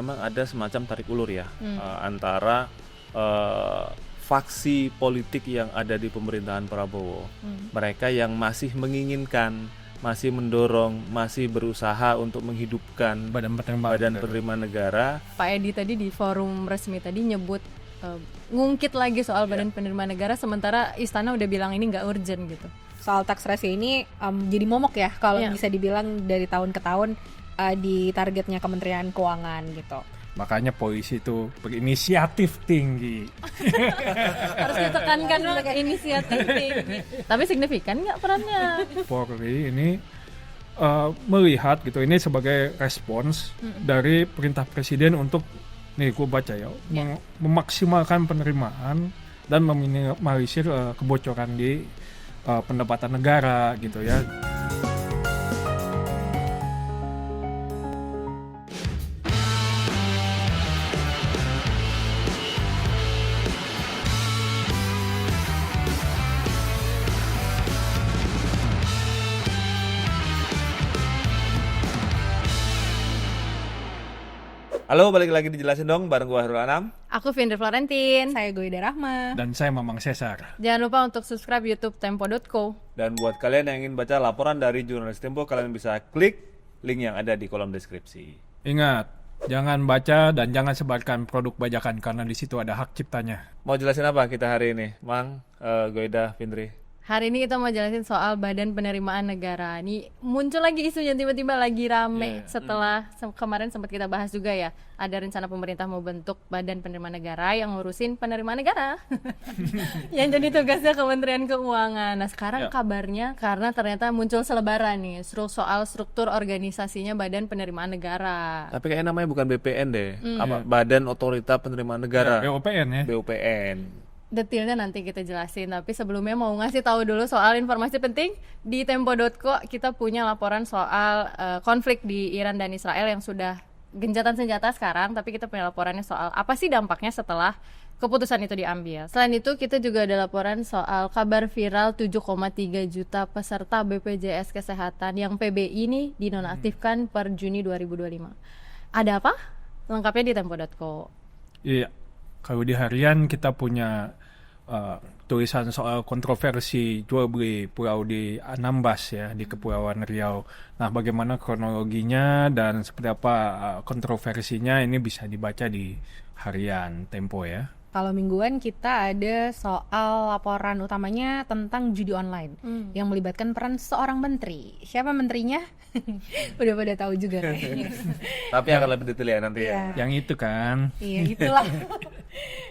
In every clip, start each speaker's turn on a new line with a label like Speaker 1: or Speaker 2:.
Speaker 1: memang ada semacam tarik ulur ya antara faksi politik yang ada di pemerintahan Prabowo. Mereka yang masih menginginkan, masih mendorong, masih berusaha untuk menghidupkan badan penerima negara.
Speaker 2: Pak Edi tadi di forum resmi tadi nyebut ngungkit lagi soal badan penerima negara, sementara Istana udah bilang ini nggak urgent gitu.
Speaker 3: Soal tax ratio ini jadi momok ya kalau bisa dibilang dari tahun ke tahun di targetnya Kementerian Keuangan gitu.
Speaker 4: Makanya polisi itu berinisiatif tinggi.
Speaker 2: Harus ditekankan inisiatif tinggi. Tapi signifikan nggak perannya?
Speaker 4: Polri ini melihat gitu, ini sebagai respons dari perintah presiden untuk, nih gue baca ya, memaksimalkan penerimaan dan meminimalisir kebocoran di pendapatan negara gitu ya.
Speaker 1: Halo, balik lagi dijelasin dong bareng gue Hairul Anam.
Speaker 2: Aku Vindri Florentin.
Speaker 3: Saya Goida Rahma.
Speaker 4: Dan saya Mamang Cesar.
Speaker 2: Jangan lupa untuk subscribe YouTube Tempo.co.
Speaker 1: Dan buat kalian yang ingin baca laporan dari jurnalis Tempo, kalian bisa klik link yang ada di kolom deskripsi.
Speaker 4: Ingat, jangan baca dan jangan sebarkan produk bajakan karena di situ ada hak ciptanya.
Speaker 1: Mau jelasin apa kita hari ini, Mang, Goida, Vindri?
Speaker 2: Hari ini kita mau jelasin soal Badan Penerimaan Negara. Ini muncul lagi isunya, tiba-tiba lagi rame setelah kemarin sempat kita bahas juga ya. Ada rencana pemerintah mau bentuk Badan Penerimaan Negara yang ngurusin penerimaan negara. Yang jadi tugasnya Kementerian Keuangan. Nah sekarang kabarnya karena ternyata muncul selebaran nih soal struktur organisasinya Badan Penerimaan Negara.
Speaker 1: Tapi kayaknya namanya bukan BPN deh. Apa? Badan Otorita Penerimaan Negara.
Speaker 4: BOPN ya.
Speaker 1: BOPN.
Speaker 2: Detailnya nanti kita jelasin, tapi sebelumnya mau ngasih tahu dulu soal informasi penting. Di Tempo.co kita punya laporan soal konflik di Iran dan Israel yang sudah gencatan senjata sekarang, tapi kita punya laporannya soal apa sih dampaknya setelah keputusan itu diambil. Selain itu kita juga ada laporan soal kabar viral 7,3 juta peserta BPJS Kesehatan yang PBI nih dinonaktifkan per Juni 2025. Ada apa? Lengkapnya di Tempo.co.
Speaker 4: Iya, kalau di harian kita punya tulisan soal kontroversi jual beli pulau di Anambas ya, di Kepulauan Riau. Nah, bagaimana kronologinya dan seperti apa kontroversinya ini bisa dibaca di harian Tempo ya.
Speaker 3: Kalau mingguan kita ada soal laporan utamanya tentang judi online yang melibatkan peran seorang menteri. Siapa menterinya? Udah pada tahu juga kayaknya.
Speaker 1: Tapi akan lebih detail ya nanti ya.
Speaker 4: Yang itu kan.
Speaker 3: Iya, itulah.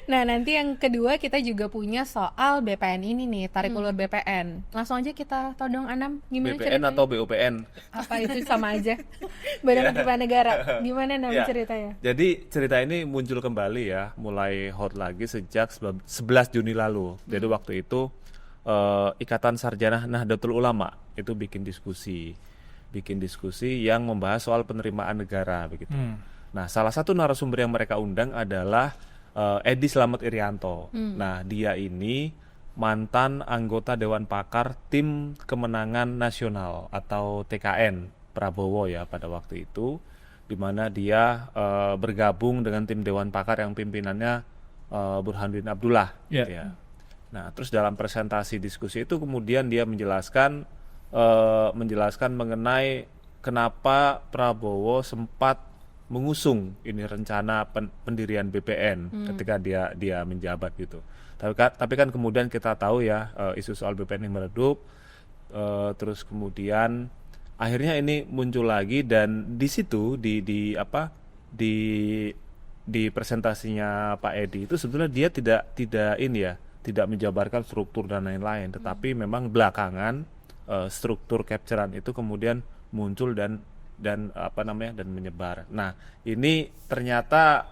Speaker 3: Nah, nanti yang kedua kita juga punya soal BPN ini nih, tarik ulur BPN. Langsung aja kita todong Anam, gimana
Speaker 1: BPN
Speaker 3: ceritanya?
Speaker 1: atau BOPN?
Speaker 3: Apa itu sama aja? Badan Penerimaan Negara. Gimana Nam ceritanya?
Speaker 1: Jadi cerita ini muncul kembali ya, mulai hot lagi sejak 11 Juni lalu. Jadi waktu itu Ikatan Sarjana Nahdlatul Ulama itu bikin diskusi yang membahas soal penerimaan negara begitu. Nah, salah satu narasumber yang mereka undang adalah Edi Slamet Irianto. Nah, dia ini mantan anggota Dewan Pakar Tim Kemenangan Nasional atau TKN Prabowo ya pada waktu itu, di mana dia bergabung dengan tim Dewan Pakar yang pimpinannya Burhanuddin Abdullah. Gitu ya. Nah, terus dalam presentasi diskusi itu kemudian dia menjelaskan mengenai kenapa Prabowo sempat mengusung ini rencana pendirian BPN ketika dia menjabat gitu. Tapi kan kemudian kita tahu ya isu soal BPN yang meredup, terus kemudian akhirnya ini muncul lagi dan di situ di presentasinya Pak Edi itu sebetulnya dia tidak menjabarkan struktur dan lain-lain, tetapi memang belakangan struktur capturean itu kemudian muncul dan menyebar. Nah, ini ternyata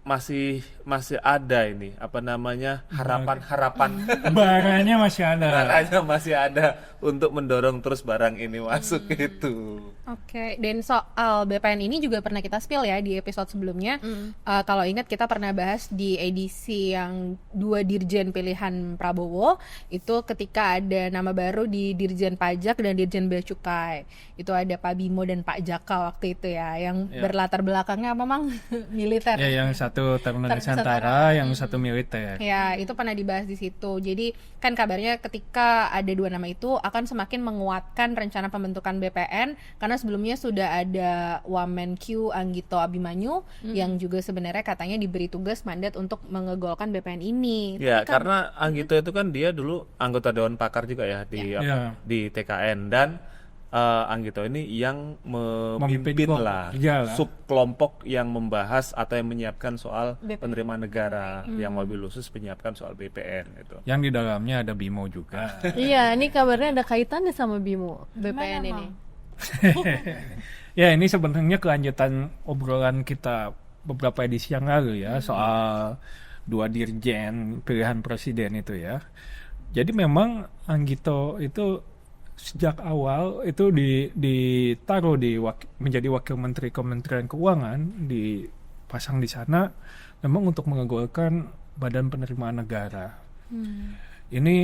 Speaker 1: masih masih ada ini apa namanya harapan
Speaker 4: Baranya masih ada.
Speaker 1: barangnya masih ada untuk mendorong terus barang ini masuk gitu.
Speaker 3: Oke, dan soal BPN ini juga pernah kita spill ya di episode sebelumnya. Kalau ingat kita pernah bahas di edisi yang 2 dirjen pilihan Prabowo, itu ketika ada nama baru di Dirjen Pajak dan Dirjen Bea Cukai. Itu ada Pak Bimo dan Pak Jaka waktu itu ya, yang berlatar belakangnya apa Mang? Militer.
Speaker 4: Ya, yang satu Taruna Nusantara, yang satu militer.
Speaker 3: Ya, itu pernah dibahas di situ. Jadi kan kabarnya ketika ada 2 nama itu akan semakin menguatkan rencana pembentukan BPN, karena sebelumnya sudah ada Wamenkyu Anggito Abimanyu yang juga sebenarnya katanya diberi tugas mandat untuk mengegolkan BPN ini.
Speaker 1: Ya, karena Anggito itu kan dia dulu anggota Dewan Pakar juga ya di TKN, dan Anggito ini yang memimpin lah subkelompok yang membahas atau yang menyiapkan soal penerimaan negara, yang mobil khusus menyiapkan soal BPN itu.
Speaker 4: Yang di dalamnya ada Bimo juga.
Speaker 2: Iya, ini kabarnya ada kaitannya sama Bimo BPN ini.
Speaker 4: Ya, ini sebenarnya kelanjutan obrolan kita beberapa edisi yang lalu ya, soal 2 dirjen pilihan presiden itu ya. Jadi memang Anggito itu sejak awal itu ditaruh menjadi wakil menteri Kementerian Keuangan, dipasang di sana memang untuk mengegolkan Badan Penerimaan Negara. Ini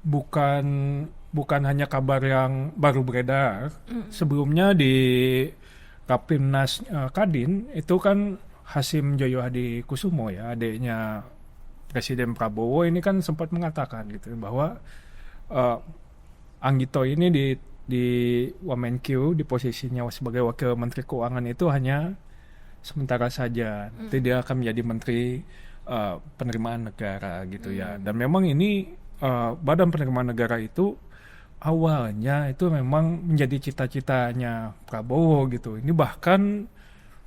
Speaker 4: bukan hanya kabar yang baru beredar. Sebelumnya di Rapimnas Kadin itu kan Hasim Joyo Hadi Kusumo ya, adiknya Presiden Prabowo, ini kan sempat mengatakan gitu bahwa Anggito ini di Wamenkyu di posisinya sebagai wakil menteri keuangan itu hanya sementara saja. Nanti dia akan menjadi menteri penerimaan negara gitu ya. Dan memang ini Badan Penerimaan Negara itu awalnya itu memang menjadi cita-citanya Prabowo gitu. Ini bahkan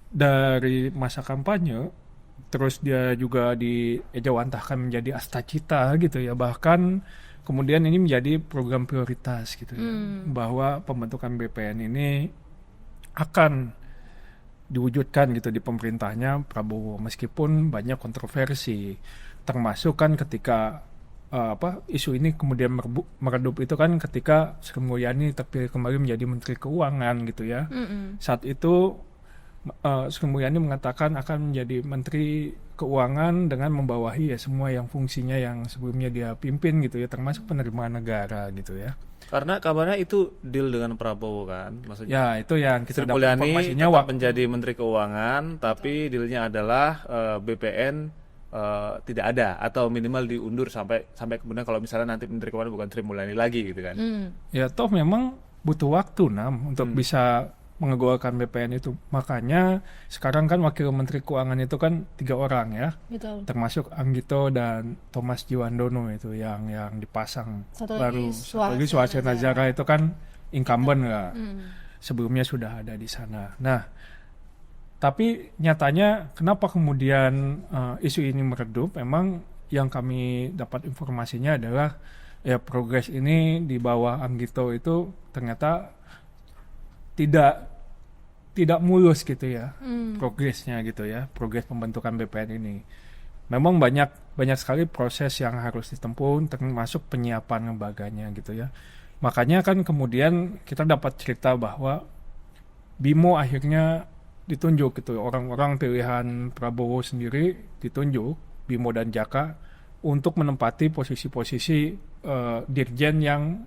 Speaker 4: dari masa kampanye, terus dia juga diejawantahkan menjadi astacita gitu ya. Bahkan kemudian ini menjadi program prioritas gitu ya, bahwa pembentukan BPN ini akan diwujudkan gitu di pemerintahnya Prabowo, meskipun banyak kontroversi, termasuk kan ketika isu ini kemudian meredup itu kan ketika Sri Mulyani terpilih kembali menjadi Menteri Keuangan gitu ya. Saat itu Sri Mulyani mengatakan akan menjadi Menteri Keuangan dengan membawahi ya semua yang fungsinya yang sebelumnya dia pimpin gitu ya, termasuk penerimaan negara gitu ya.
Speaker 1: Karena kabarnya itu deal dengan Prabowo kan, maksudnya.
Speaker 4: Ya, itu yang kita
Speaker 1: Sri
Speaker 4: dapat
Speaker 1: Mulyani
Speaker 4: informasinya
Speaker 1: tetap menjadi Menteri Keuangan, tapi dealnya adalah BPN tidak ada atau minimal diundur sampai kemudian kalau misalnya nanti Menteri Keuangan bukan Sri Mulyani lagi gitu kan.
Speaker 4: Ya, toh memang butuh waktu untuk bisa mengegolkan BPN itu. Makanya sekarang kan Wakil Menteri Keuangan itu kan 3 orang ya.
Speaker 2: Betul.
Speaker 4: Termasuk Anggito dan Thomas Jiwandono itu yang dipasang baru. Satu lagi Suhastra Nazara itu kan incumbent lah. Sebelumnya sudah ada di sana. Nah, tapi nyatanya kenapa kemudian isu ini meredup? Memang yang kami dapat informasinya adalah ya progres ini di bawah Anggito itu ternyata tidak mulus gitu ya, progresnya gitu ya, progres pembentukan BPN ini. Memang banyak sekali proses yang harus ditempuh, termasuk penyiapan lembaganya gitu ya. Makanya kan kemudian kita dapat cerita bahwa Bimo akhirnya ditunjuk gitu, orang-orang pilihan Prabowo sendiri ditunjuk, Bimo dan Jaka, untuk menempati posisi-posisi dirjen yang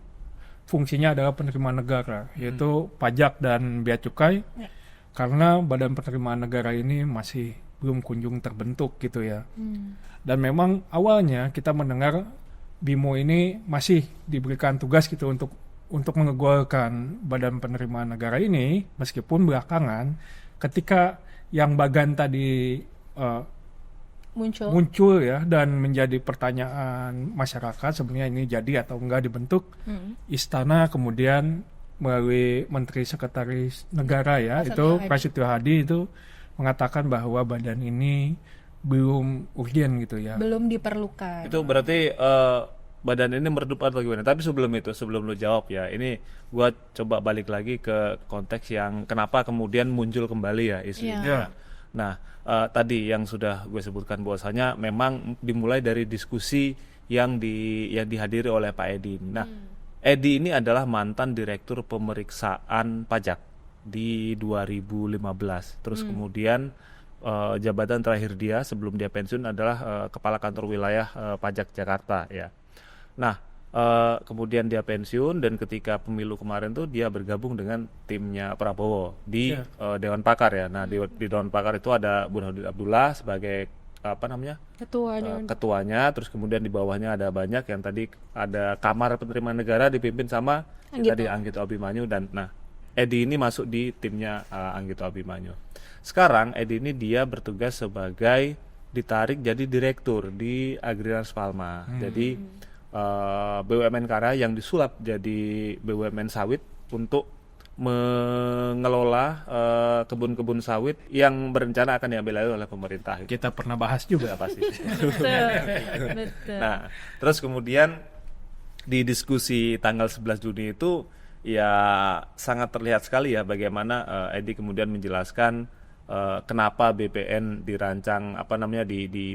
Speaker 4: fungsinya adalah penerimaan negara, yaitu pajak dan bea cukai, karena Badan Penerimaan Negara ini masih belum kunjung terbentuk gitu ya. Dan memang awalnya kita mendengar Bimo ini masih diberikan tugas gitu untuk mengegolkan Badan Penerimaan Negara ini, meskipun belakangan ketika yang Bagan tadi muncul ya, dan menjadi pertanyaan masyarakat sebenarnya ini jadi atau enggak dibentuk, Istana kemudian melalui Menteri Sekretaris Negara ya, itu Prasetyo Hadi itu mengatakan bahwa badan ini belum urgen gitu ya,
Speaker 3: belum diperlukan.
Speaker 1: Itu berarti badan ini meredup atau gimana? Tapi sebelum lu jawab ya, ini gua coba balik lagi ke konteks yang kenapa kemudian muncul kembali ya isunya. Nah, tadi yang sudah gue sebutkan bahwasanya memang dimulai dari diskusi yang dihadiri oleh Pak Edi. Nah, Edi ini adalah mantan Direktur Pemeriksaan Pajak di 2015. Terus kemudian jabatan terakhir dia sebelum dia pensiun adalah Kepala Kantor Wilayah Pajak Jakarta ya. Nah, kemudian dia pensiun dan ketika pemilu kemarin tuh dia bergabung dengan timnya Prabowo di Dewan Pakar ya. Nah, di Dewan Pakar itu ada Burhanuddin Abdullah sebagai ketuanya, terus kemudian di bawahnya ada banyak yang tadi ada Kamar Penerimaan Negara dipimpin sama tadi Anggito Abimanyu dan nah Edi ini masuk di timnya Anggito Abimanyu. Sekarang Edi ini dia bertugas sebagai ditarik jadi direktur di Agrinas Palma. Jadi BUMN Karya yang disulap jadi BUMN sawit untuk mengelola kebun-kebun sawit yang berencana akan diambil alih oleh pemerintah.
Speaker 4: Kita pernah bahas juga
Speaker 1: pasti.
Speaker 2: Betul.
Speaker 1: Nah, terus kemudian di diskusi tanggal 11 Juni itu ya sangat terlihat sekali ya bagaimana Edi kemudian menjelaskan kenapa BPN dirancang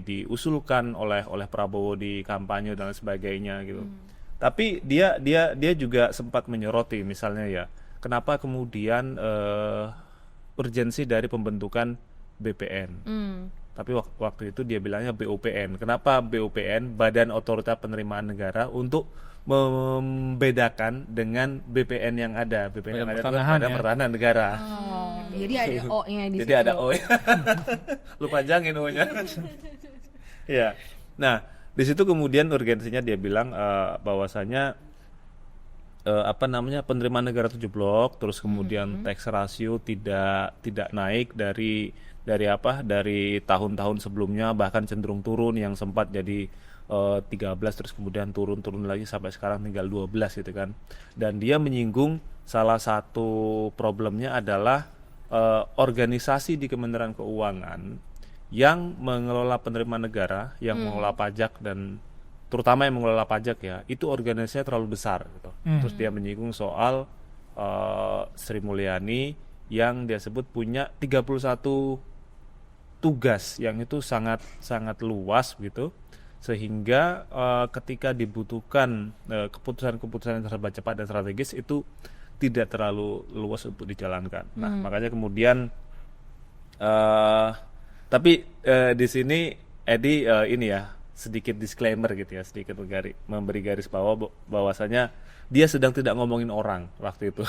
Speaker 1: diusulkan oleh Prabowo di kampanye dan sebagainya gitu. Tapi dia juga sempat menyoroti misalnya ya kenapa kemudian urgensi dari pembentukan BPN. Tapi waktu itu dia bilangnya BOPN. Kenapa BOPN, Badan Otorita Penerimaan Negara, untuk membedakan dengan BPN yang ada. BPN yang ada itu Badan Pertahanan Negara.
Speaker 3: Jadi ada O-nya di
Speaker 1: Jadi
Speaker 3: situ.
Speaker 1: ada O. Lu panjangin O-nya. Ya. Nah, di situ kemudian urgensinya dia bilang bahwasanya penerimaan negara 7 blok, terus kemudian tax ratio tidak naik dari tahun-tahun sebelumnya, bahkan cenderung turun yang sempat jadi 13 terus kemudian turun lagi sampai sekarang tinggal 12 gitu kan. Dan dia menyinggung salah satu problemnya adalah organisasi di Kementerian Keuangan yang mengelola penerimaan negara, yang mengelola pajak dan terutama yang mengelola pajak ya, itu organisasinya terlalu besar gitu. Terus dia menyinggung soal Sri Mulyani yang dia sebut punya 31 tugas yang itu sangat luas gitu, sehingga ketika dibutuhkan keputusan-keputusan yang serba cepat dan strategis itu tidak terlalu luas untuk dijalankan. Nah, makanya kemudian tapi di sini Edi ini ya sedikit disclaimer gitu ya, sedikit memberi garis bawah bahwasanya dia sedang tidak ngomongin orang waktu itu.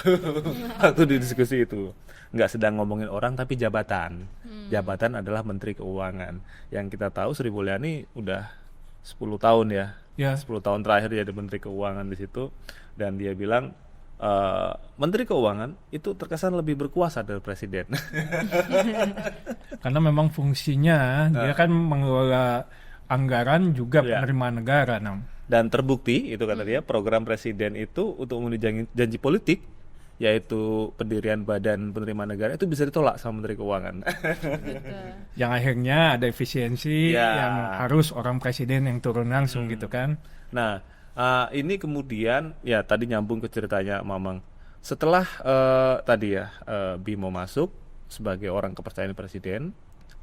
Speaker 1: Waktu di diskusi itu nggak sedang ngomongin orang tapi jabatan. Jabatan adalah Menteri Keuangan. Yang kita tahu Sri Mulyani udah 10 tahun ya. 10 tahun terakhir dia jadi Menteri Keuangan di situ, dan dia bilang Menteri Keuangan itu terkesan lebih berkuasa dari Presiden.
Speaker 4: Karena memang fungsinya dia kan mengelola anggaran juga penerimaan negara.
Speaker 1: Dan terbukti itu kata dia, program Presiden itu untuk memenuhi janji politik, yaitu pendirian Badan Penerimaan Negara, itu bisa ditolak sama Menteri Keuangan.
Speaker 4: Yang akhirnya ada efisiensi yang harus orang presiden yang turun langsung gitu kan.
Speaker 1: Nah, ini kemudian ya tadi nyambung ke ceritanya Mamang. Setelah tadi ya Bimo masuk sebagai orang kepercayaan Presiden,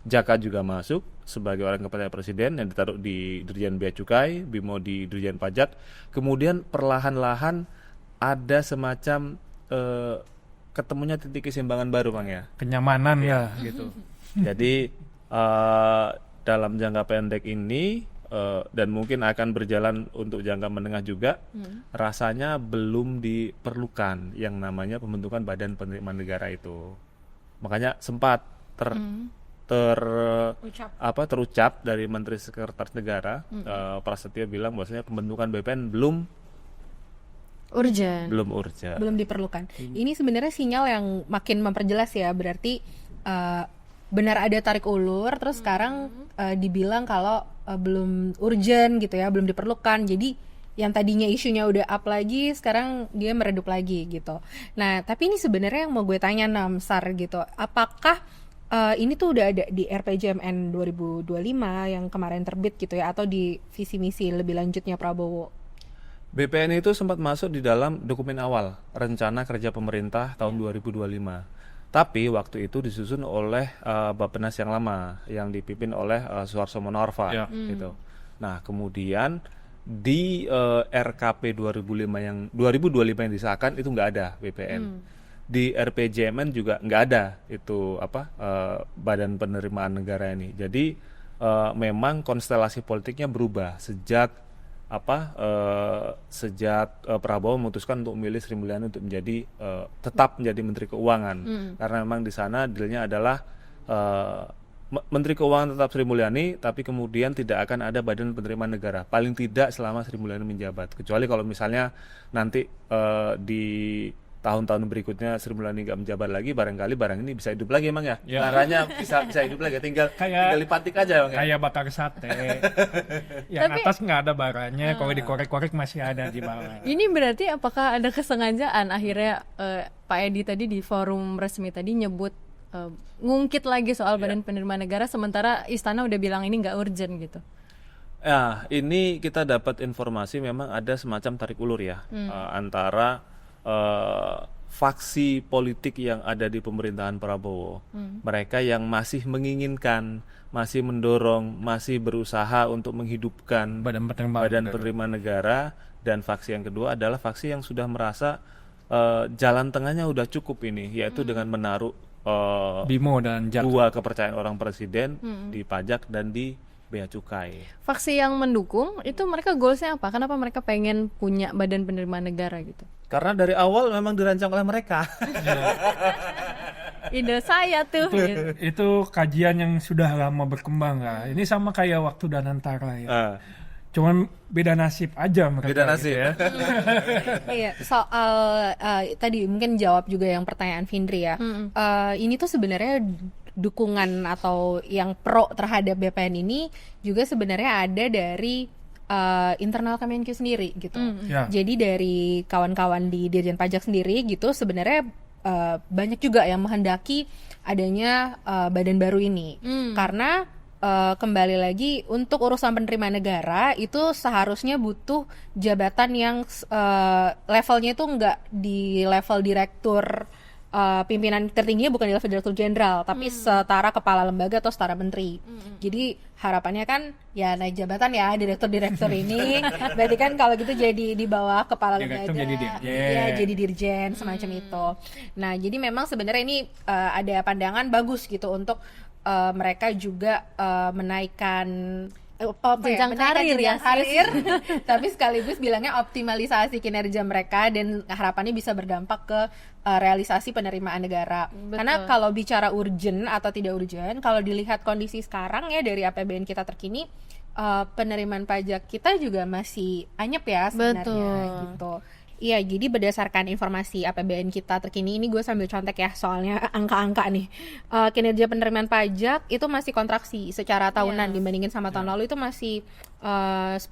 Speaker 1: Jaka juga masuk sebagai orang kepercayaan Presiden yang ditaruh di Dirjen Bea Cukai, Bimo di Dirjen Pajak. Kemudian perlahan-lahan ada semacam ketemunya titik keseimbangan baru, Bang ya.
Speaker 4: Kenyamanan ya gitu.
Speaker 1: Jadi dalam jangka pendek ini dan mungkin akan berjalan untuk jangka menengah juga, rasanya belum diperlukan yang namanya pembentukan Badan Penerimaan Negara itu. Makanya sempat terucap dari Menteri Sekretaris Negara Prasetyo bilang bahwasanya pembentukan BPN belum urgent.
Speaker 3: Belum diperlukan. Ini sebenarnya sinyal yang makin memperjelas ya, berarti benar ada tarik ulur, terus sekarang dibilang kalau belum urgent gitu ya, belum diperlukan. Jadi yang tadinya isunya udah up lagi, sekarang dia meredup lagi gitu. Nah, tapi ini sebenarnya yang mau gue tanya Namsar gitu, apakah ini tuh udah ada di RPJMN 2025 yang kemarin terbit gitu ya, atau di visi misi lebih lanjutnya Prabowo?
Speaker 1: BPN itu sempat masuk di dalam dokumen awal rencana kerja pemerintah tahun 2025. Tapi waktu itu disusun oleh Bappenas yang lama, yang dipimpin oleh Suharto Monoarfa,
Speaker 4: Ya.
Speaker 1: gitu. Nah, kemudian di RKP 2025 yang disahkan itu nggak ada BPN. Di RPJMN juga nggak ada itu Badan Penerimaan Negara ini. Jadi memang konstelasi politiknya berubah sejak Prabowo memutuskan untuk memilih Sri Mulyani untuk menjadi tetap menjadi Menteri Keuangan, karena memang di sana dealnya adalah Menteri Keuangan tetap Sri Mulyani, tapi kemudian tidak akan ada Badan Penerimaan Negara, paling tidak selama Sri Mulyani menjabat, kecuali kalau misalnya nanti di tahun-tahun berikutnya Sri Mulyani nggak menjabat lagi, barangkali barang ini bisa hidup lagi emang ya.
Speaker 4: Ya.
Speaker 1: Barangnya bisa hidup lagi, tinggal dipantik aja Bang, ya.
Speaker 4: Kayak bakar sate. Yang
Speaker 2: Tapi-
Speaker 4: atas nggak ada baranya, kalau dikorek-korek masih ada di bawah.
Speaker 2: Ini berarti apakah ada kesengajaan akhirnya Pak Edi tadi di forum resmi tadi nyebut ngungkit lagi soal Badan Penerimaan Negara, sementara Istana udah bilang ini nggak urgent gitu.
Speaker 1: Ya, ini kita dapat informasi memang ada semacam tarik ulur ya antara faksi politik yang ada di pemerintahan Prabowo. Mereka yang masih menginginkan, masih mendorong, masih berusaha untuk menghidupkan
Speaker 4: Badan Penerimaan
Speaker 1: Badan
Speaker 4: Negara.
Speaker 1: Penerimaan Negara, dan faksi yang kedua adalah faksi yang sudah merasa jalan tengahnya udah cukup ini, yaitu dengan menaruh
Speaker 4: Bimo dan Jak.
Speaker 1: dua kepercayaan orang presiden di pajak dan di bea cukai.
Speaker 2: Faksi yang mendukung itu mereka goalsnya apa? Kenapa mereka pengen punya Badan Penerimaan Negara gitu?
Speaker 1: Karena dari awal memang dirancang oleh mereka.
Speaker 2: Ide saya tuh. gitu.
Speaker 4: Itu kajian yang sudah lama berkembang lah. Ini sama kayak waktu Danantara ya. Cuman beda nasib aja mereka.
Speaker 1: Beda
Speaker 4: gitu
Speaker 1: nasib.
Speaker 4: ya.
Speaker 3: Iya, soal tadi mungkin jawab juga yang pertanyaan Vindri ya. Ini tuh sebenarnya dukungan atau yang pro terhadap BPN ini juga sebenarnya ada dari internal Kemenkyu sendiri gitu.
Speaker 4: Ya.
Speaker 3: Jadi dari kawan-kawan di Dirjen Pajak sendiri gitu sebenarnya banyak juga yang menghendaki adanya badan baru ini karena kembali lagi untuk urusan penerimaan negara itu seharusnya butuh jabatan yang levelnya itu nggak di level direktur, pimpinan tertingginya bukan di level direktur jenderal tapi setara kepala lembaga atau setara menteri. Jadi harapannya kan ya naik jabatan ya direktur ini. Berarti kan kalau gitu jadi di bawah kepala
Speaker 4: Direktur
Speaker 3: lembaga.
Speaker 4: jadi dirjen.
Speaker 3: Iya, jadi dirjen semacam itu. Nah, jadi memang sebenarnya ini ada pandangan bagus gitu untuk mereka juga menaikkan
Speaker 2: Jenjang karir ya,
Speaker 3: karir, tapi sekaligus bilangnya optimalisasi kinerja mereka dan harapannya bisa berdampak ke realisasi penerimaan negara. Karena kalau bicara urgent atau tidak urgent, kalau dilihat kondisi sekarang ya dari APBN kita terkini, penerimaan pajak kita juga masih anyep ya sebenarnya.
Speaker 2: Betul.
Speaker 3: Gitu. Iya, jadi berdasarkan informasi APBN kita terkini, ini gue sambil contek ya soalnya angka-angka nih. Kinerja penerimaan pajak itu masih kontraksi secara tahunan dibandingin sama tahun lalu itu masih 10,14%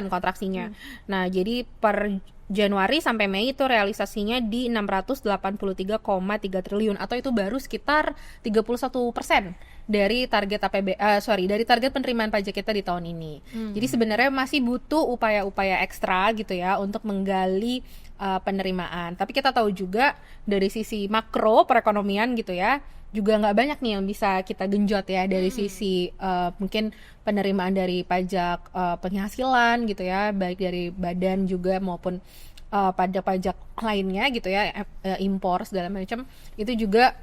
Speaker 3: kontraksinya. Nah, jadi per Januari sampai Mei itu realisasinya di 683,3 triliun atau itu baru sekitar 31% dari target dari target penerimaan pajak kita di tahun ini. Jadi sebenarnya masih butuh upaya-upaya ekstra gitu ya untuk menggali penerimaan. Tapi kita tahu juga dari sisi makro perekonomian gitu ya, juga nggak banyak nih yang bisa kita genjot ya dari sisi mungkin penerimaan dari pajak penghasilan gitu ya, baik dari badan juga maupun pajak-pajak lainnya gitu ya, impor segala macam itu juga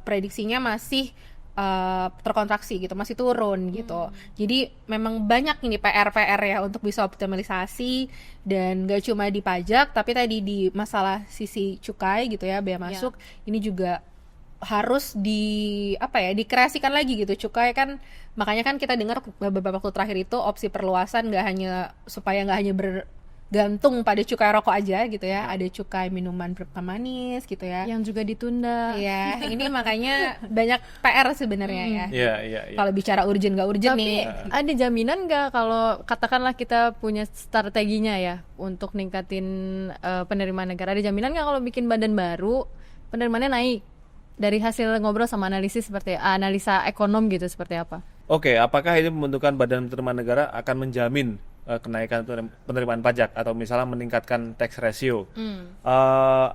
Speaker 3: prediksinya masih terkontraksi gitu, masih turun gitu. Jadi memang banyak ini PR ya untuk bisa optimalisasi dan gak cuma di pajak tapi tadi di masalah sisi cukai gitu ya, bea masuk ini juga harus dikreasikan lagi gitu. Cukai kan makanya kan kita dengar beberapa waktu terakhir itu opsi perluasan supaya nggak hanya bergantung pada cukai rokok aja gitu ya, ada cukai minuman bermanis gitu ya.
Speaker 2: Yang juga ditunda.
Speaker 3: Iya, ini makanya banyak PR sebenarnya ya.
Speaker 1: Iya.
Speaker 3: Kalau bicara urgent nggak urgent
Speaker 2: Tapi
Speaker 3: nih.
Speaker 2: ada jaminan nggak kalau katakanlah kita punya strateginya ya untuk ningkatin penerimaan negara, ada jaminan nggak kalau bikin badan baru penerimaannya naik? Dari hasil ngobrol sama analisis seperti analisa ekonom gitu seperti apa?
Speaker 1: Oke, apakah ini pembentukan Badan Penerimaan Negara akan menjamin kenaikan penerimaan pajak atau misalnya meningkatkan tax ratio.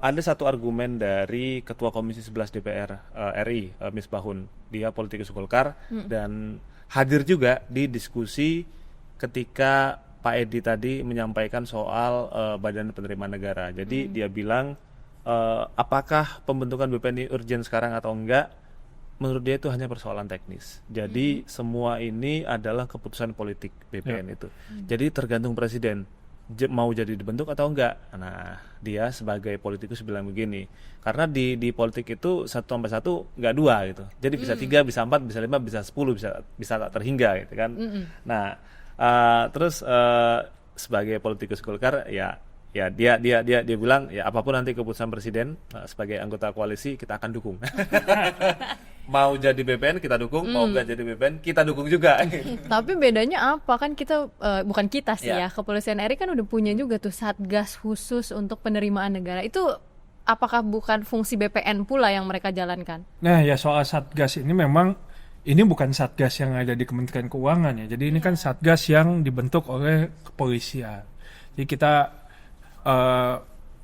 Speaker 1: Ada satu argumen dari Ketua Komisi 11 DPR RI, Misbahun, dia politikus Golkar dan hadir juga di diskusi ketika Pak Edi tadi menyampaikan soal Badan Penerimaan Negara. Jadi dia bilang apakah pembentukan BPN ini urgent sekarang atau enggak? Menurut dia itu hanya persoalan teknis. Jadi semua ini adalah keputusan politik BPN itu. Jadi tergantung presiden mau jadi dibentuk atau enggak. Nah, dia sebagai politikus bilang begini. Karena di politik itu 1+1 enggak 2 gitu. Jadi bisa 3, bisa 4, bisa 5, bisa 10, bisa tak terhingga gitu kan. Nah, terus sebagai politikus Golkar ya dia bilang ya apapun nanti keputusan presiden sebagai anggota koalisi kita akan dukung. Mau jadi BPN kita dukung, mau nggak jadi BPN kita dukung juga.
Speaker 2: Tapi bedanya apa kan kita bukan kita sih ya, Kepolisian RI kan udah punya juga tuh satgas khusus untuk penerimaan negara. Itu apakah bukan fungsi BPN pula yang mereka jalankan?
Speaker 4: Nah ya soal satgas ini memang ini bukan satgas yang ada di Kementerian Keuangan ya. Jadi ini kan satgas yang dibentuk oleh kepolisian. Jadi kita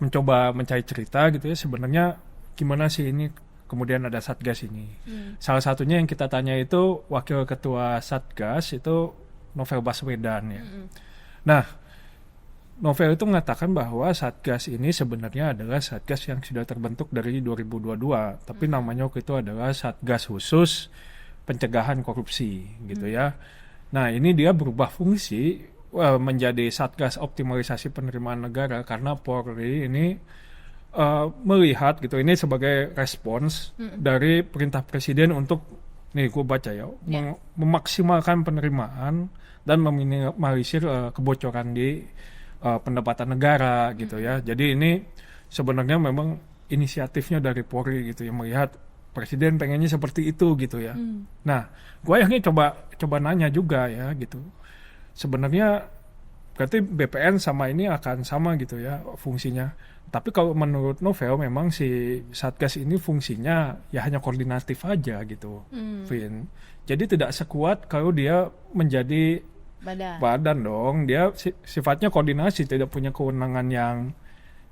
Speaker 4: mencoba mencari cerita gitu ya sebenarnya gimana sih ini kemudian ada satgas ini. Salah satunya yang kita tanya itu wakil ketua satgas itu Novel Baswedan ya. Nah Novel itu mengatakan bahwa satgas ini sebenarnya adalah satgas yang sudah terbentuk dari 2022 tapi namanya waktu itu adalah Satgas Khusus Pencegahan Korupsi gitu ya. Nah ini dia berubah fungsi menjadi Satgas Optimalisasi Penerimaan Negara karena Polri ini melihat gitu ini sebagai respons dari perintah presiden untuk nih gue baca ya memaksimalkan penerimaan dan meminimalisir kebocoran di pendapatan negara gitu ya. Jadi ini sebenarnya memang inisiatifnya dari Polri gitu ya melihat presiden pengennya seperti itu gitu ya. Nah, gue akhirnya coba nanya juga ya gitu. Sebenarnya berarti BPN sama ini akan sama gitu ya fungsinya. Tapi kalau menurut Novel memang si Satgas ini fungsinya ya hanya koordinatif aja gitu, Vin. Jadi tidak sekuat kalau dia menjadi badan dong. Dia sifatnya koordinasi, tidak punya kewenangan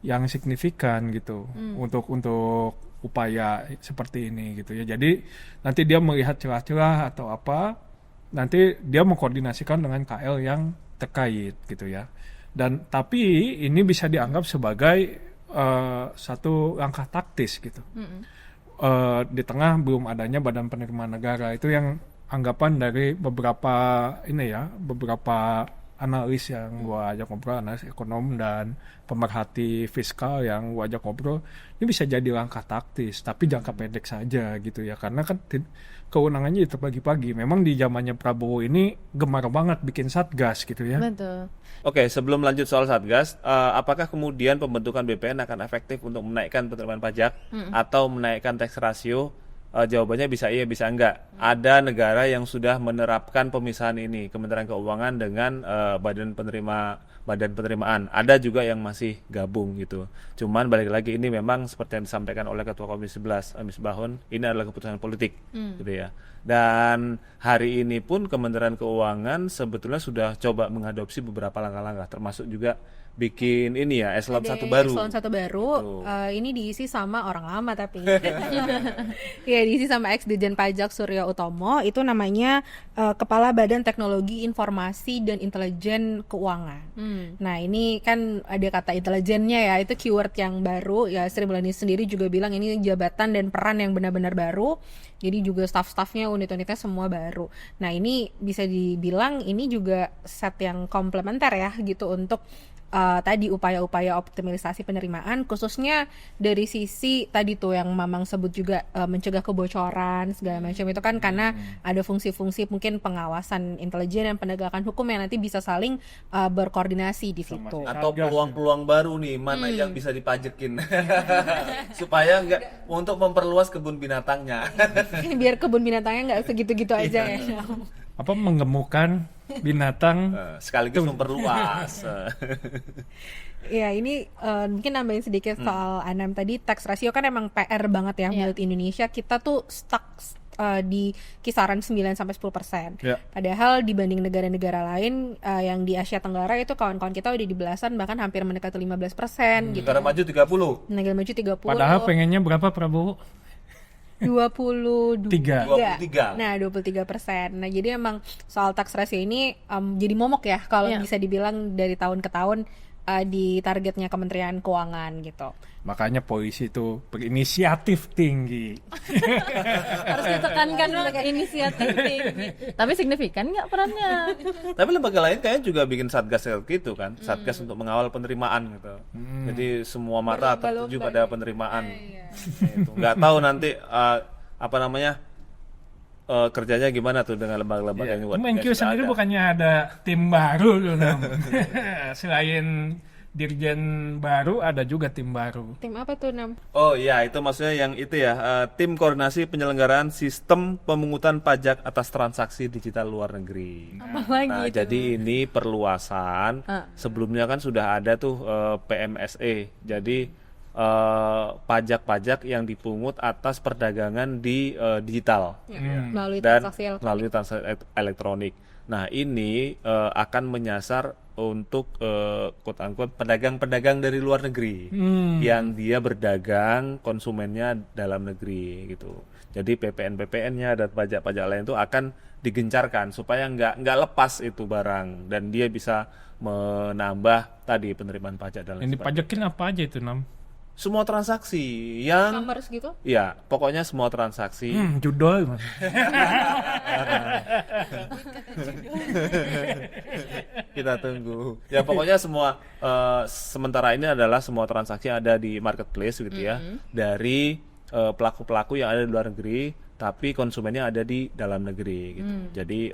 Speaker 4: yang signifikan gitu untuk upaya seperti ini gitu ya. Jadi nanti dia melihat celah-celah atau apa, nanti dia mengkoordinasikan dengan KL yang terkait gitu ya. Dan tapi ini bisa dianggap sebagai satu langkah taktis gitu. Di tengah belum adanya Badan Penerimaan Negara itu yang anggapan dari beberapa analis yang gua ajak ngobrol, analis ekonom dan pemerhati fiskal yang gua ajak ngobrol, ini bisa jadi langkah taktis tapi jangka pendek saja gitu ya, karena kan kewenangannya terbagi-bagi. Memang di zamannya Prabowo ini gemar banget bikin satgas gitu ya.
Speaker 2: Betul.
Speaker 1: Oke, sebelum lanjut soal satgas, apakah kemudian pembentukan BPN akan efektif untuk menaikkan penerimaan pajak atau menaikkan tax ratio? Jawabannya bisa iya, bisa enggak. Ada negara yang sudah menerapkan pemisahan ini, Kementerian Keuangan dengan badan penerimaan. Ada juga yang masih gabung gitu. Cuman balik lagi ini memang seperti yang disampaikan oleh Ketua Komisi 11 Misbahun, ini adalah keputusan politik gitu ya. Dan hari ini pun Kementerian Keuangan sebetulnya sudah coba mengadopsi beberapa langkah-langkah, termasuk juga bikin ini ya eselon 1 baru.
Speaker 3: Eselon 1 baru. Ini diisi sama orang lama tapi. Ya, diisi sama ex Dirjen Pajak Surya Utomo, itu namanya Kepala Badan Teknologi Informasi dan Intelijen Keuangan. Nah, ini kan ada kata intelijennya ya, itu keyword yang baru ya. Sri Mulyani sendiri juga bilang ini jabatan dan peran yang benar-benar baru. Jadi juga staff-staffnya, unit-unitnya semua baru. Nah, ini bisa dibilang ini juga set yang komplementer ya gitu untuk tadi upaya-upaya optimalisasi penerimaan, khususnya dari sisi tadi tuh yang Mamang sebut juga mencegah kebocoran segala macam itu kan, karena ada fungsi-fungsi mungkin pengawasan intelijen dan penegakan hukum yang nanti bisa saling berkoordinasi di situ.
Speaker 1: Atau peluang-peluang baru nih mana yang bisa dipajekin supaya enggak untuk memperluas kebun binatangnya.
Speaker 3: Biar kebun binatangnya nggak segitu-gitu aja ya.
Speaker 4: Apa menggemukkan binatang
Speaker 1: sekaligus memperluas.
Speaker 3: Ya ini mungkin nambahin sedikit soal Anam tadi, tax ratio kan emang PR banget ya buat Indonesia. Kita tuh stuck di kisaran 9-10%.
Speaker 4: Ya.
Speaker 3: Padahal dibanding negara-negara lain yang di Asia Tenggara itu kawan-kawan kita udah di belasan, bahkan hampir mendekati 15% gitu.
Speaker 1: Negara maju 30.
Speaker 3: Negara maju 30.
Speaker 4: Padahal pengennya berapa Prabowo?
Speaker 3: 23.
Speaker 1: 23.
Speaker 3: Nah, 23%. Nah, jadi emang soal tax ratio ini jadi momok ya kalau
Speaker 2: Iya.
Speaker 3: bisa dibilang dari tahun ke tahun di targetnya Kementerian Keuangan gitu.
Speaker 4: Makanya polisi itu berinisiatif tinggi.
Speaker 2: Harus ditekankan inisiatif tinggi. Tapi signifikan nggak perannya?
Speaker 1: Tapi lembaga lain kayaknya juga bikin satgas kayak gitu kan, satgas untuk mengawal penerimaan gitu. Jadi semua mata tertuju pada penerimaan. Gitu. Nggak tahu nanti apa namanya kerjanya gimana tuh dengan lembaga-lembaga yang
Speaker 4: Menkyu
Speaker 1: sudah
Speaker 4: sendiri
Speaker 1: ada.
Speaker 4: bukannya ada tim baru loh, Nam. Selain dirjen baru ada juga tim baru.
Speaker 3: Tim apa tuh, Nam?
Speaker 1: Oh iya, itu maksudnya yang itu ya, tim koordinasi penyelenggaraan sistem pemungutan pajak atas transaksi digital luar negeri.
Speaker 2: Apalagi
Speaker 1: Nah,
Speaker 2: itu?
Speaker 1: jadi ini perluasan. Sebelumnya kan sudah ada tuh PMSE. Jadi pajak-pajak yang dipungut atas perdagangan di digital
Speaker 3: Melalui
Speaker 1: dan
Speaker 3: transaksi elektronik.
Speaker 1: melalui transaksi elektronik. Nah, ini akan menyasar untuk quote unquote pedagang-pedagang dari luar negeri yang dia berdagang konsumennya dalam negeri gitu. Jadi PPN-PPN-nya dan pajak-pajak lain itu akan digencarkan supaya nggak lepas itu barang dan dia bisa menambah tadi penerimaan pajak dan lain
Speaker 4: Yang
Speaker 1: sebagainya.
Speaker 4: dipajakin apa aja itu, Nam?
Speaker 1: Semua transaksi yang
Speaker 3: E-commerce gitu.
Speaker 1: ya pokoknya semua transaksi
Speaker 4: Judol.
Speaker 1: kita tunggu. Ya pokoknya semua sementara ini adalah semua transaksi yang ada di marketplace gitu ya dari pelaku-pelaku yang ada di luar negeri, tapi konsumennya ada di dalam negeri gitu. Jadi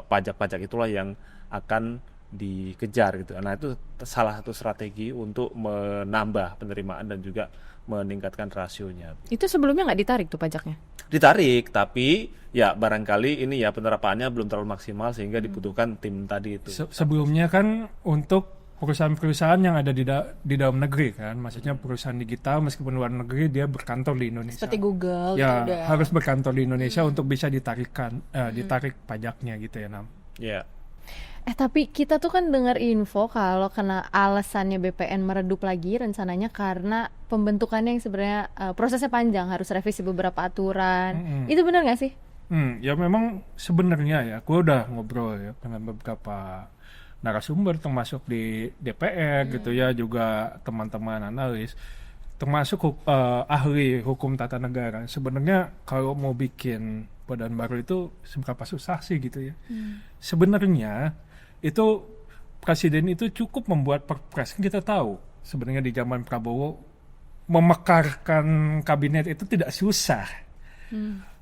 Speaker 1: pajak-pajak itulah yang akan dikejar gitu. Nah itu salah satu strategi untuk menambah penerimaan dan juga meningkatkan rasionya.
Speaker 2: Itu sebelumnya nggak ditarik tuh pajaknya?
Speaker 1: Ditarik, tapi ya barangkali ini ya penerapannya belum terlalu maksimal sehingga dibutuhkan tim tadi itu.
Speaker 4: Sebelumnya kan untuk perusahaan-perusahaan yang ada di dalam negeri kan, maksudnya perusahaan digital meskipun luar negeri dia berkantor di Indonesia.
Speaker 3: Seperti Google
Speaker 4: Ya,
Speaker 3: gitu udah.
Speaker 4: harus berkantor di Indonesia untuk bisa ditarik pajaknya gitu ya, Nam.
Speaker 1: Ya.
Speaker 2: Tapi kita tuh kan dengar info kalau kena alasannya BPN meredup lagi rencananya karena pembentukannya yang sebenarnya prosesnya panjang, harus revisi beberapa aturan. Itu benar nggak sih?
Speaker 4: Ya memang sebenarnya ya, gue udah ngobrol ya dengan beberapa narasumber termasuk di DPR gitu ya, juga teman-teman analis, termasuk ahli hukum tata negara. Sebenarnya kalau mau bikin badan baru itu seberapa susah sih gitu ya. Sebenarnya itu presiden itu cukup membuat perpres. Kita tahu sebenarnya di zaman Prabowo memekarkan kabinet itu tidak susah.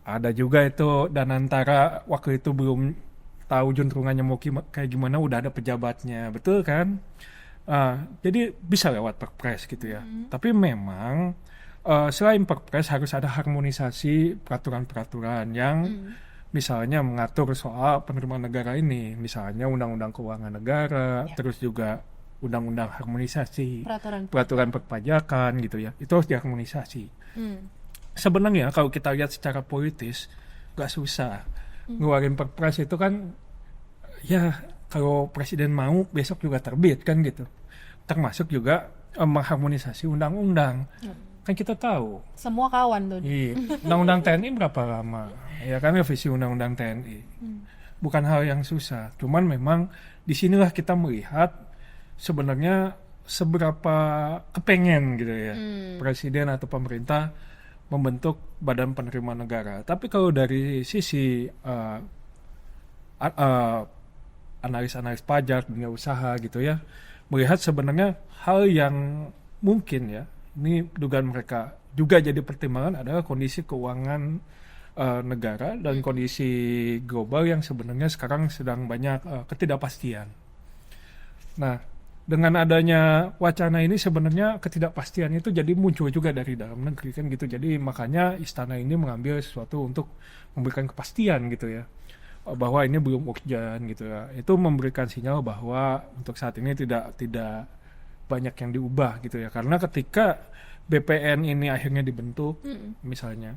Speaker 4: Ada juga itu, dan antara waktu itu belum tahu juntrungannya mau kayak gimana udah ada pejabatnya, betul kan? Jadi bisa lewat perpres gitu ya. Tapi memang selain perpres harus ada harmonisasi peraturan-peraturan yang misalnya mengatur soal penerimaan negara ini, misalnya undang-undang keuangan negara, terus juga undang-undang harmonisasi peraturan perpajakan gitu ya, itu harus diharmonisasi. Sebenarnya kalau kita lihat secara politis gak susah ngeluarin perpres itu kan, ya kalau presiden mau besok juga terbit kan gitu, termasuk juga mengharmonisasi undang-undang. Kan kita tahu
Speaker 3: Semua kawan tuh.
Speaker 4: iya, undang-undang TNI berapa lama ya kan, revisi undang-undang TNI bukan hal yang susah, cuman memang disinilah kita melihat sebenarnya seberapa kepengen gitu ya presiden atau pemerintah membentuk badan penerimaan negara. Tapi kalau dari sisi analis-analis pajak, dunia usaha gitu ya, melihat sebenarnya hal yang mungkin ya, ini dugaan mereka juga jadi pertimbangan adalah kondisi keuangan negara dan kondisi global yang sebenarnya sekarang sedang banyak ketidakpastian. Nah, dengan adanya wacana ini sebenarnya ketidakpastian itu jadi muncul juga dari dalam negeri kan gitu. Jadi makanya istana ini mengambil sesuatu untuk memberikan kepastian gitu ya, bahwa ini belum urgent gitu ya. Itu memberikan sinyal bahwa untuk saat ini tidak banyak yang diubah gitu ya. Karena ketika BPN ini akhirnya dibentuk misalnya,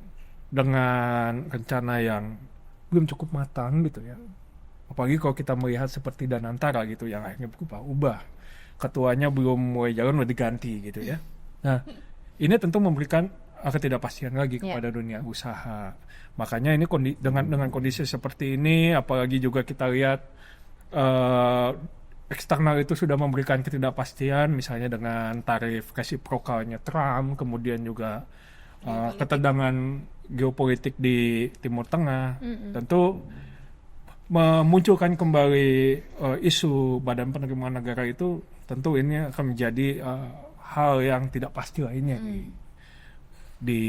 Speaker 4: dengan rencana yang belum cukup matang gitu ya. Apalagi kalau kita melihat seperti Danantara gitu yang akhirnya berubah. Ketuanya belum mulai jalan udah diganti gitu ya. Nah, ini tentu memberikan ketidakpastian lagi kepada dunia usaha. Makanya ini dengan kondisi seperti ini, apalagi juga kita lihat eksternal itu sudah memberikan ketidakpastian, misalnya dengan tarif resiprokalnya Trump, kemudian juga ketegangan geopolitik di Timur Tengah, tentu memunculkan kembali isu Badan Penerimaan Negara itu, tentu ini akan menjadi hal yang tidak pasti lainnya di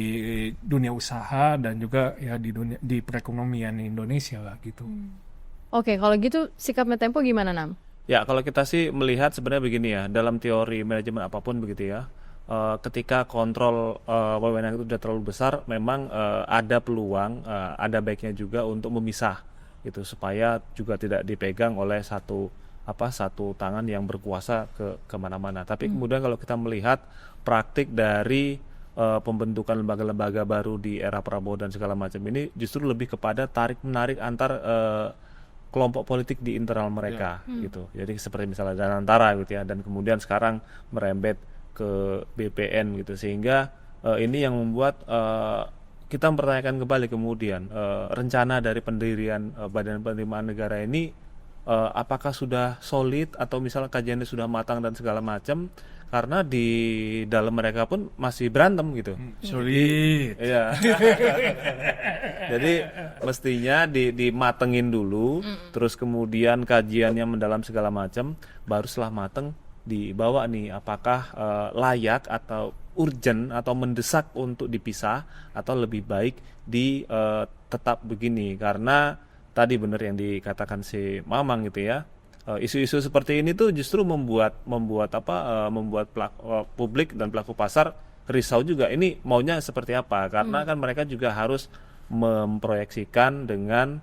Speaker 4: dunia usaha dan juga ya di perekonomian Indonesia lah gitu.
Speaker 2: Oke, kalau gitu sikapnya Tempo gimana, Nam?
Speaker 1: Ya, kalau kita sih melihat sebenarnya begini ya, dalam teori manajemen apapun begitu ya, ketika kontrol wewenang itu sudah terlalu besar, memang ada peluang, ada baiknya juga untuk memisah gitu, supaya juga tidak dipegang oleh satu tangan yang berkuasa kemana-mana. Tapi kemudian kalau kita melihat praktik dari pembentukan lembaga-lembaga baru di era Prabowo dan segala macam ini, justru lebih kepada tarik-menarik antar kelompok politik di internal mereka gitu. Jadi seperti misalnya Danantara gitu ya, dan kemudian sekarang merembet ke BPN gitu, sehingga ini yang membuat kita mempertanyakan kembali kemudian rencana dari pendirian Badan Penerimaan Negara ini apakah sudah solid atau misalnya kajiannya sudah matang dan segala macam, karena di dalam mereka pun masih berantem gitu.
Speaker 4: Solid.
Speaker 1: Iya. Jadi mestinya dimatengin dulu, terus kemudian kajiannya mendalam segala macam, baru setelah mateng dibawa nih apakah layak atau urgent atau mendesak untuk dipisah, atau lebih baik tetap begini. Karena tadi benar yang dikatakan si Mamang gitu ya, isu-isu seperti ini tuh justru membuat publik dan pelaku pasar risau juga, ini maunya seperti apa, karena kan mereka juga harus memproyeksikan dengan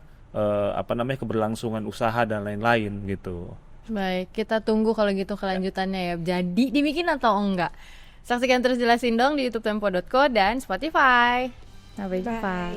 Speaker 1: keberlangsungan usaha dan lain-lain gitu.
Speaker 2: Baik, kita tunggu kalau gitu kelanjutannya ya. Jadi dibikin atau enggak? Saksikan terus Jelasin Dong di youtube tempo.co dan Spotify. Sampai jumpa.